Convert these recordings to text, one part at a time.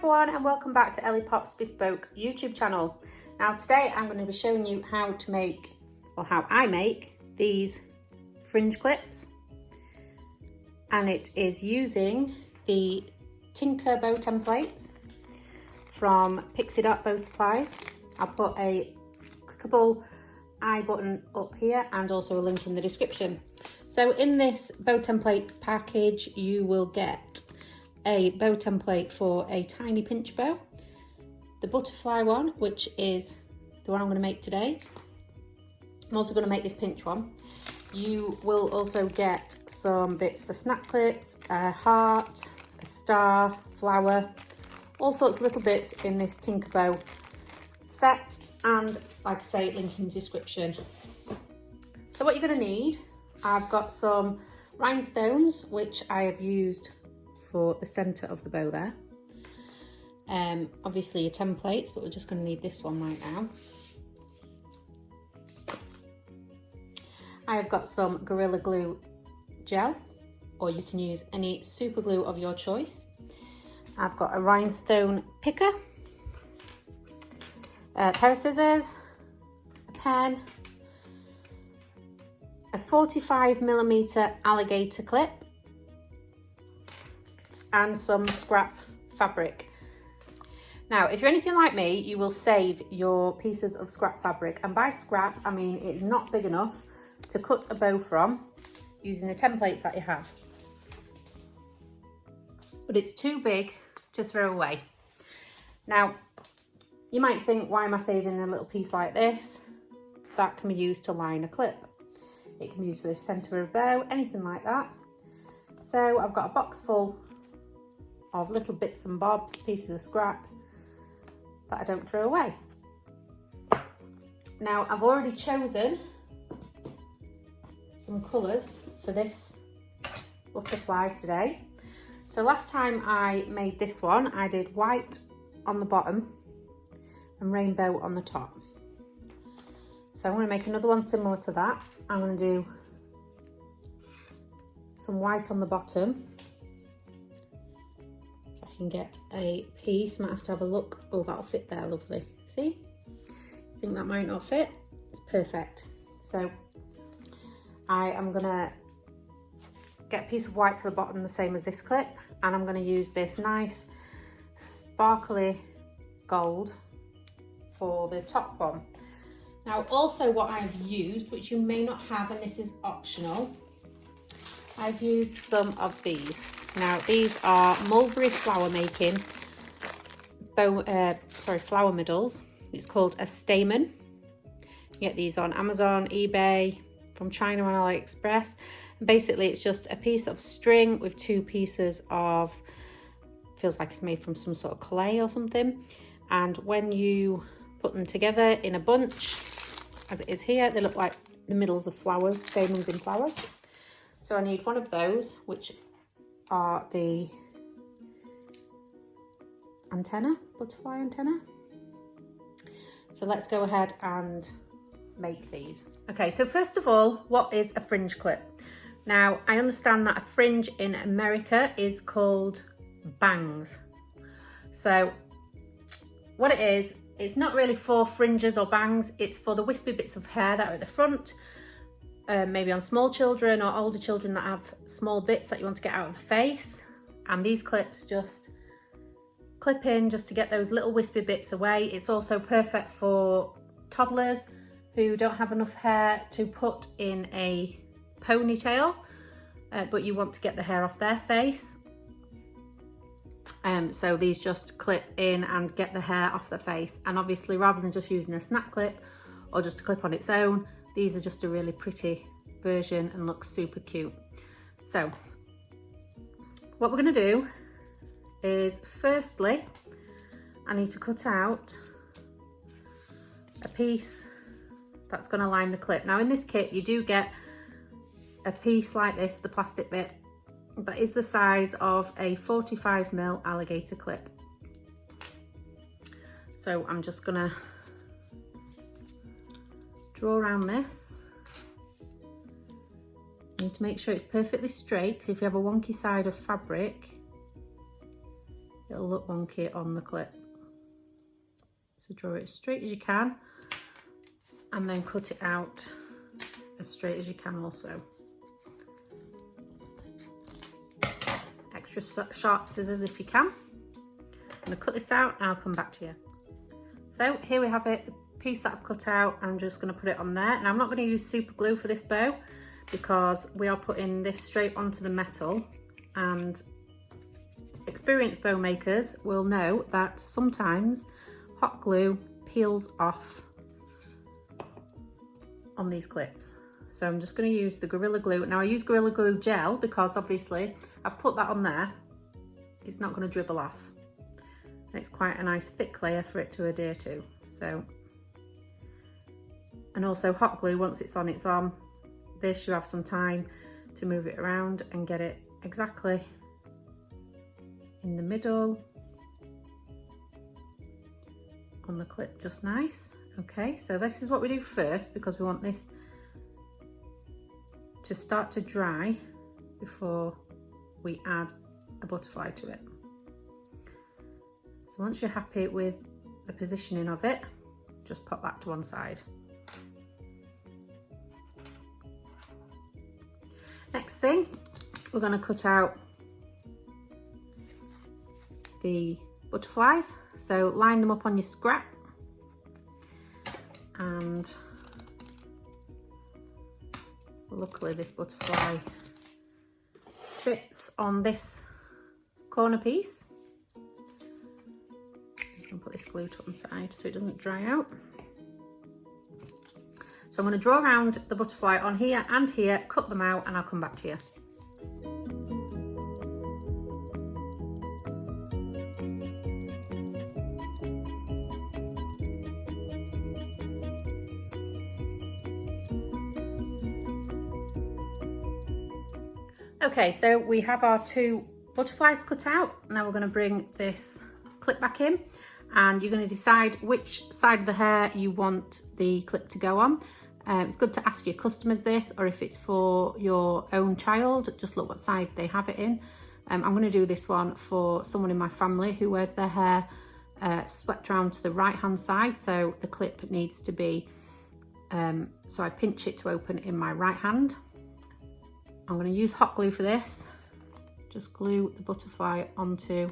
everyone, and welcome back to Ellie Pop's Bespoke YouTube channel. Now today I'm going to be showing you how to make, or how I make, these fringe clips, and it is using the Tinker bow templates from Pixie bow supplies. I'll put a clickable I button up here and also a link in the description. So in this bow template package you will get a bow template for a tiny pinch bow, the butterfly one, which is the one I'm going to make today. I'm also going to make this pinch one. You will also get some bits for snap clips, a heart, a star, flower, all sorts of little bits in this Tinker bow set, and like I say, link in the description. So what you're going to need, I've got some rhinestones which I have used for the centre of the bow there. Obviously your templates, but we're just going to need this one right now. I have got some Gorilla Glue gel, or you can use any super glue of your choice. I've got a rhinestone picker, a pair of scissors, a pen, a 45mm alligator clip, and some scrap fabric. Now, if you're anything like me, you will save your pieces of scrap fabric, and by scrap I mean it's not big enough to cut a bow from using the templates that you have, but it's too big to throw away. Now, you might think, why am I saving a little piece like this? That can be used to line a clip. It can be used for the centre of a bow, anything like that. So I've got a box full of little bits and bobs, pieces of scrap that I don't throw away. Now, I've already chosen some colours for this butterfly today. So last time I made this one, I did white on the bottom and rainbow on the top. So I'm going to make another one similar to that. I'm going to do some white on the bottom. If I can get a piece, might have to have a look. Oh, that'll fit there, lovely. See? I think that might not fit. It's perfect. So I am going to get a piece of white to the bottom, the same as this clip, and I'm going to use this nice sparkly gold for the top one. Now, also what I've used, which you may not have, and this is optional, I've used some of these. Now, these are mulberry flower making flower middles. It's called a stamen. You get these on Amazon, eBay, from China on AliExpress. And basically it's just a piece of string with two pieces of, feels like it's made from some sort of clay or something, and when you put them together in a bunch, as it is here, they look like the middles of flowers, stamens in flowers. So I need one of those, which are the antenna, butterfly antenna. So let's go ahead and make these. Okay, so first of all, what is a fringe clip? Now, I understand that a fringe in America is called bangs. So what it is, it's not really for fringes or bangs, it's for the wispy bits of hair that are at the front, maybe on small children or older children that have small bits that you want to get out of the face. And these clips just clip in just to get those little wispy bits away. It's also perfect for toddlers who don't have enough hair to put in a ponytail, but you want to get the hair off their face. So these just clip in and get the hair off the face. And obviously, rather than just using a snap clip or just a clip on its own, these are just a really pretty version and look super cute. So what we're going to do is, firstly, I need to cut out a piece that's going to line the clip. Now in this kit you do get a piece like this, the plastic bit, that is the size of a 45mm alligator clip. So I'm just going to draw around this. You need to make sure it's perfectly straight, because if you have a wonky side of fabric, it'll look wonky on the clip. So draw it as straight as you can and then cut it out as straight as you can also. Extra sharp scissors if you can. I'm going to cut this out and I'll come back to you. So here we have it, the piece that I've cut out. I'm just going to put it on there. Now I'm not going to use super glue for this bow because we are putting this straight onto the metal, and experienced bow makers will know that sometimes hot glue peels off on these clips. So I'm just going to use the Gorilla Glue. Now I use Gorilla Glue gel because obviously I've put that on there. It's not going to dribble off. And it's quite a nice thick layer for it to adhere to. So, and also hot glue, once it's on, it's on. This, you have some time to move it around and get it exactly in the middle on the clip, just nice. Okay, so this is what we do first because we want this to start to dry before we add a butterfly to it. So once you're happy with the positioning of it, just pop that to one side. Next thing, we're going to cut out the butterflies. So line them up on your scrap, and luckily this butterfly fits on this corner piece. You can put this glue to one side so it doesn't dry out. So I'm going to draw around the butterfly on here and here, cut them out, and I'll come back to you. Okay, so we have our two butterflies cut out. Now we're going to bring this clip back in, and you're going to decide which side of the hair you want the clip to go on. It's good to ask your customers this, or if it's for your own child, just look what side they have it in. I'm going to do this one for someone in my family who wears their hair swept around to the right hand side, so the clip needs to be, so I pinch it to open in my right hand. I'm going to use hot glue for this. Just glue the butterfly onto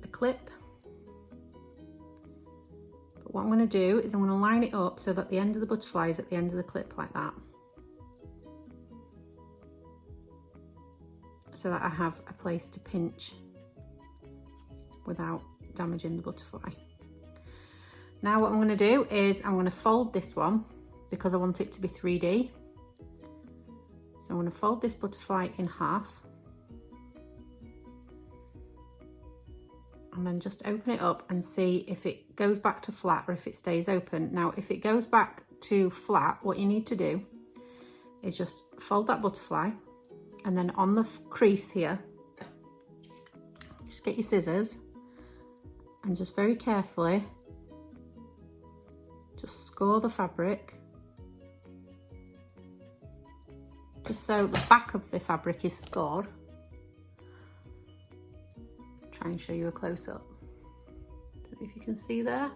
the clip. But what I'm going to do is I'm going to line it up so that the end of the butterfly is at the end of the clip like that. So that I have a place to pinch without damaging the butterfly. Now what I'm going to do is I'm going to fold this one because I want it to be 3D. So I'm going to fold this butterfly in half and then just open it up and see if it goes back to flat or if it stays open. Now, if it goes back to flat, what you need to do is just fold that butterfly, and then on the crease here, just get your scissors and just very carefully just score the fabric, just so the back of the fabric is scored. Try and show you a close-up. Don't know if you can see there.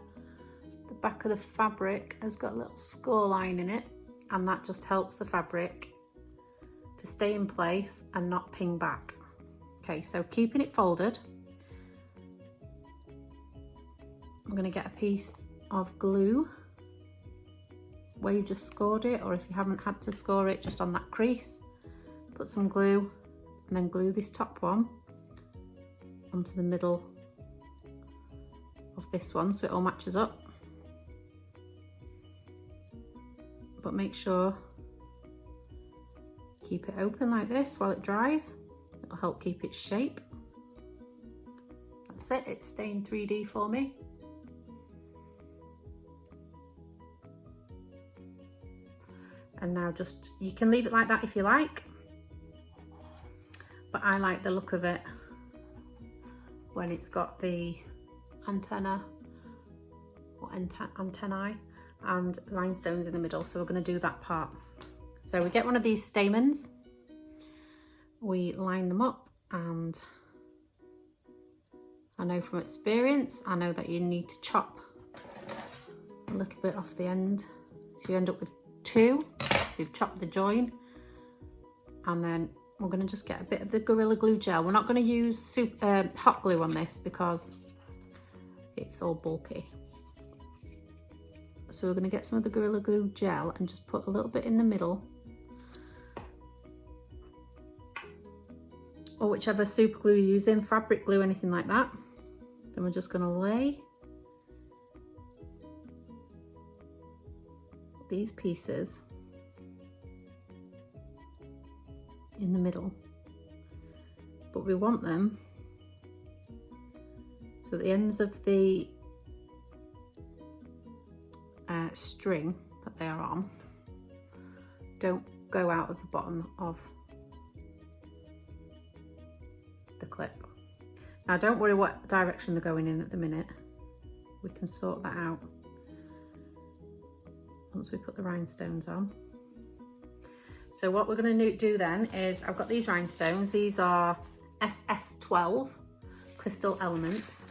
The back of the fabric has got a little score line in it, and that just helps the fabric to stay in place and not ping back. Okay, so keeping it folded, I'm going to get a piece of glue where you just scored it, or if you haven't had to score it, just on that crease, put some glue and then glue this top one onto the middle of this one so it all matches up. But make sure keep it open like this while it dries. It'll help keep its shape. That's it, it's staying 3D for me. And now just, you can leave it like that if you like, but I like the look of it when it's got the antenna or antennae and rhinestones in the middle. So we're going to do that part. So we get one of these stamens, we line them up and I know from experience, I know that you need to chop a little bit off the end. So you end up with 2. So you've chopped the join. And then we're going to just get a bit of the Gorilla Glue gel. We're not going to use hot glue on this because it's all bulky. So we're going to get some of the Gorilla Glue gel and just put a little bit in the middle. Or whichever super glue you're using, fabric glue, anything like that. Then we're just going to lay these pieces in the middle, but we want them so the ends of the string that they are on don't go out of the bottom of the clip. Now don't worry what direction they're going in at the minute, we can sort that out once we put the rhinestones on. So what we're going to do then is, I've got these rhinestones. These are SS12 crystal elements.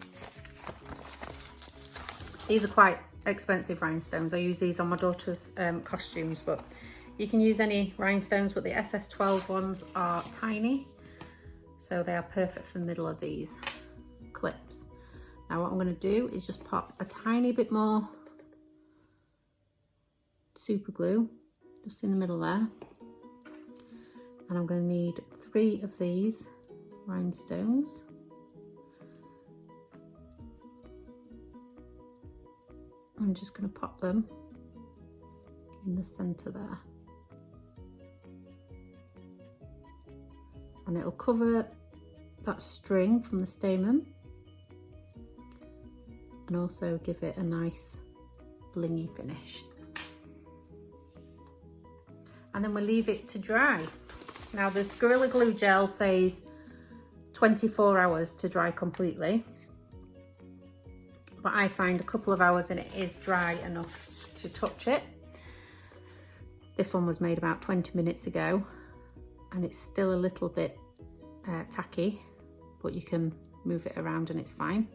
These are quite expensive rhinestones. I use these on my daughter's costumes, but you can use any rhinestones, but the SS12 ones are tiny. So they are perfect for the middle of these clips. Now what I'm going to do is just pop a tiny bit more super glue just in the middle there. And I'm going to need 3 of these rhinestones. I'm just going to pop them in the centre there. And it'll cover that string from the stamen and also give it a nice blingy finish. And then we'll leave it to dry. Now the Gorilla Glue gel says 24 hours to dry completely, but I find a couple of hours and it is dry enough to touch it. This one was made about 20 minutes ago and it's still a little bit tacky, but you can move it around and it's fine.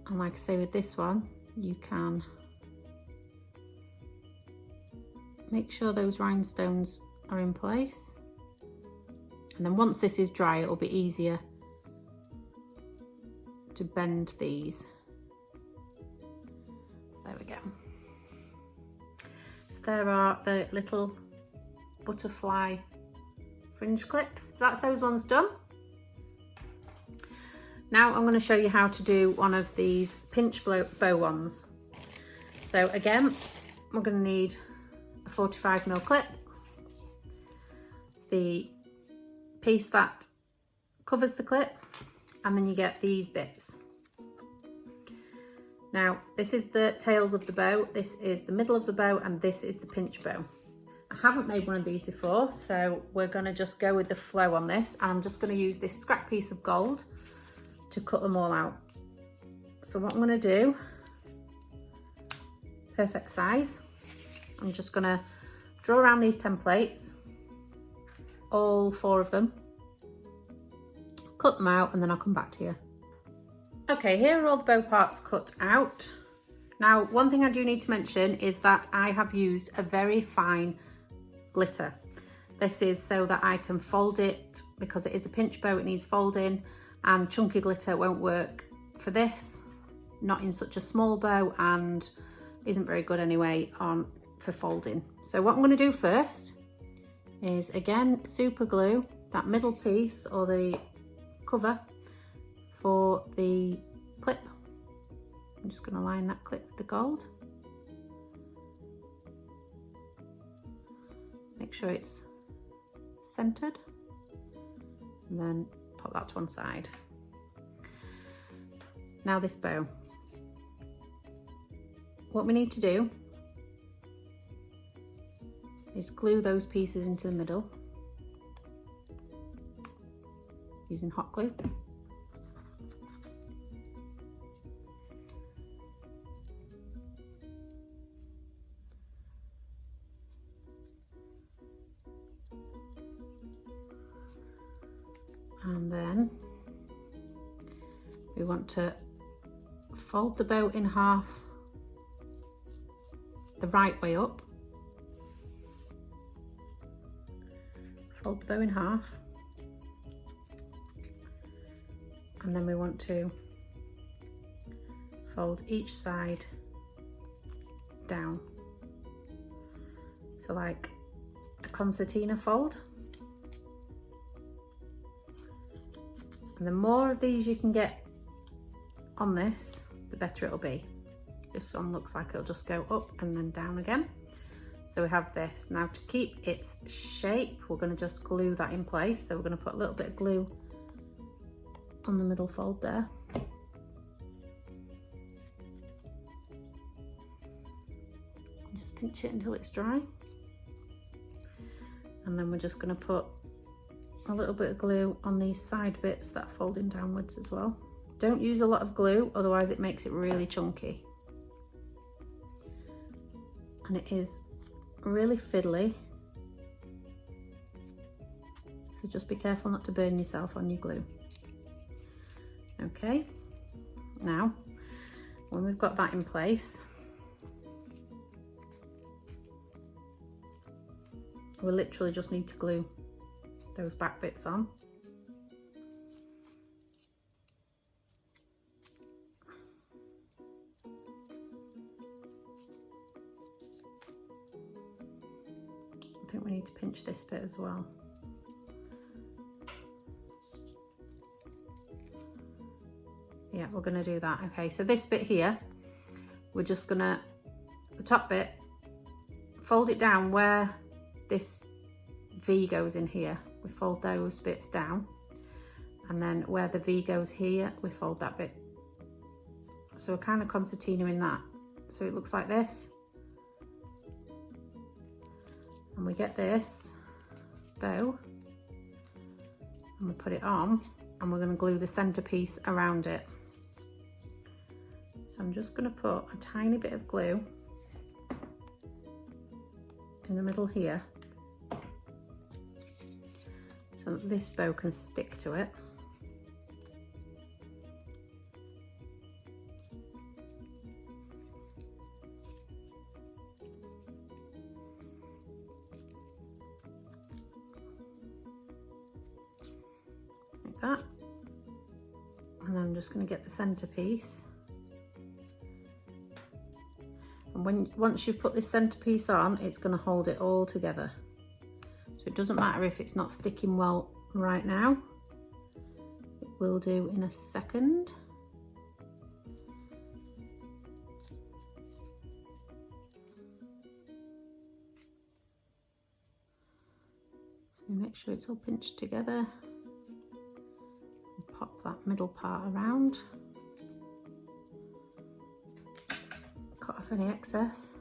And like I say, with this one, you can make sure those rhinestones are in place. And then once this is dry, it'll be easier to bend these. There we go. So there are the little butterfly fringe clips. So that's those ones done. Now I'm going to show you how to do one of these pinch bow ones. So again, we're going to need a 45mm clip, the piece that covers the clip, and then you get these bits. Now this is the tails of the bow, this is the middle of the bow, and this is the pinch bow. I haven't made one of these before, so we're going to just go with the flow on this, and I'm just going to use this scrap piece of gold to cut them all out. So what I'm going to do, perfect size, I'm just going to draw around these templates, all 4 of them, cut them out, and then I'll come back to you. Okay, here are all the bow parts cut out. Now, one thing I do need to mention is that I have used a very fine glitter. This is so that I can fold it, because it is a pinch bow, it needs folding, and chunky glitter won't work for this, not in such a small bow, and isn't very good anyway for folding. So what I'm going to do first is, again, super glue that middle piece or the cover for the clip. I'm just going to line that clip with the gold. Make sure it's centered, and then pop that to one side. Now this bow, what we need to do is glue those pieces into the middle using hot glue. And then we want to fold the bow in half the right way up. Fold the bow in half, and then we want to fold each side down, so like a concertina fold. And the more of these you can get on this, the better it'll be. This one looks like it'll just go up and then down again. So we have this. Now to keep its shape, we're going to just glue that in place. So we're going to put a little bit of glue on the middle fold there. Just pinch it until it's dry. And then we're just going to put a little bit of glue on these side bits that are folding downwards as well. Don't use a lot of glue, otherwise it makes it really chunky. And it is really fiddly, so just be careful not to burn yourself on your glue. Okay, now when we've got that in place, we literally just need to glue those back bits on. I think we need to pinch this bit as well. Yeah, we're going to do that. Okay, so this bit here, we're just going to, the top bit, fold it down where this V goes in here. We fold those bits down, and then where the V goes here, we fold that bit. So we're kind of concertinaing that. So it looks like this. And we get this bow, and we put it on, and we're going to glue the centerpiece around it. So I'm just going to put a tiny bit of glue in the middle here, so that this bow can stick to it. Like that. And then I'm just going to get the centerpiece. And once you've put this centerpiece on, it's going to hold it all together. So it doesn't matter if it's not sticking well right now. It will do in a second. So make sure it's all pinched together. And pop that middle part around. Cut off any excess.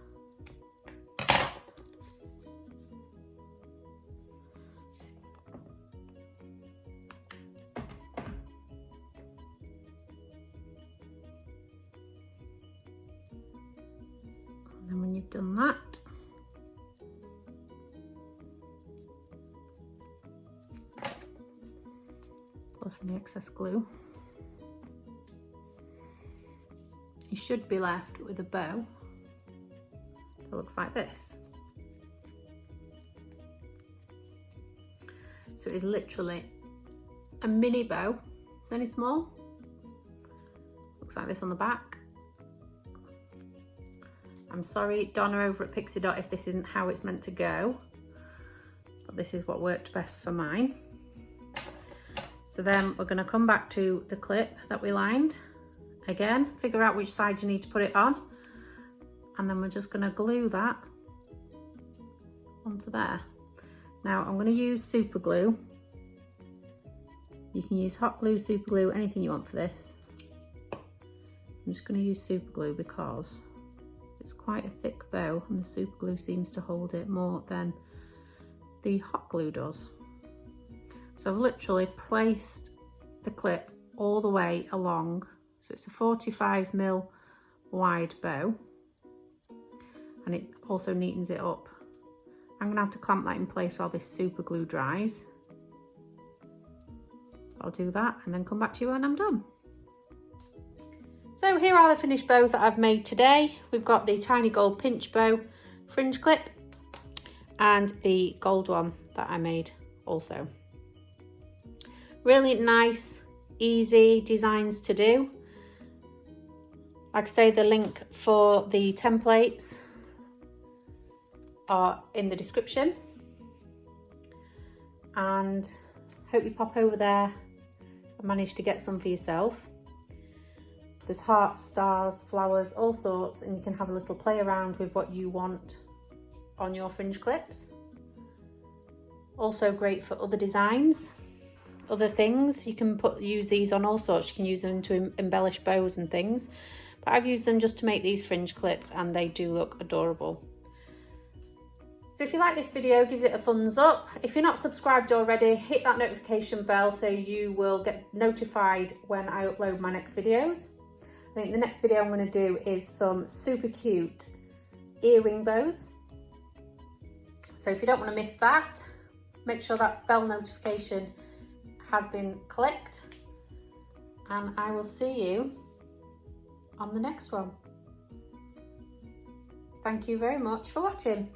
And then when you've done that, pull off any excess glue. You should be left with a bow that looks like this. So it is literally a mini bow. It's only small. Looks like this on the back. I'm sorry, Donna over at Pixie if this isn't how it's meant to go, but this is what worked best for mine. So then we're going to come back to the clip that we lined. Again, figure out which side you need to put it on, and then we're just going to glue that onto there. Now I'm going to use super glue. You can use hot glue, super glue, anything you want for this. I'm just going to use super glue because it's quite a thick bow and the super glue seems to hold it more than the hot glue does. So I've literally placed the clip all the way along. So it's a 45mm wide bow, and it also neatens it up. I'm going to have to clamp that in place while this super glue dries. I'll do that and then come back to you when I'm done. So here are the finished bows that I've made today. We've got the tiny gold pinch bow fringe clip and the gold one that I made also. Really nice, easy designs to do. Like I say, the link for the templates are in the description, and hope you pop over there and manage to get some for yourself. There's hearts, stars, flowers, all sorts, and you can have a little play around with what you want on your fringe clips. Also great for other designs, other things. You can use these on all sorts. You can use them to embellish bows and things, but I've used them just to make these fringe clips, and they do look adorable. So if you like this video, give it a thumbs up. If you're not subscribed already, hit that notification bell so you will get notified when I upload my next videos. I think the next video I'm going to do is some super cute earring bows. So if you don't want to miss that, make sure that bell notification has been clicked, and I will see you on the next one. Thank you very much for watching.